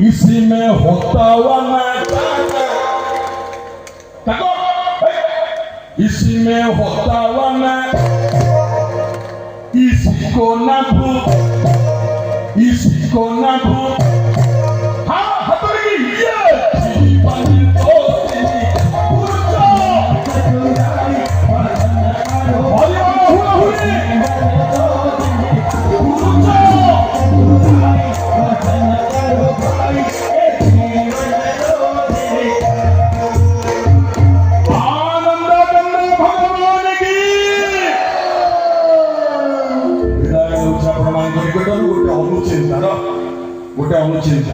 इसी में होता हुआ मैं इसी में होता हुआ मैं इसी को ना भूल इसी को ना भूल। हाँ हथौड़ी ये जीवन तो ଗୋଟେ ଅନୁଚିନ୍ତା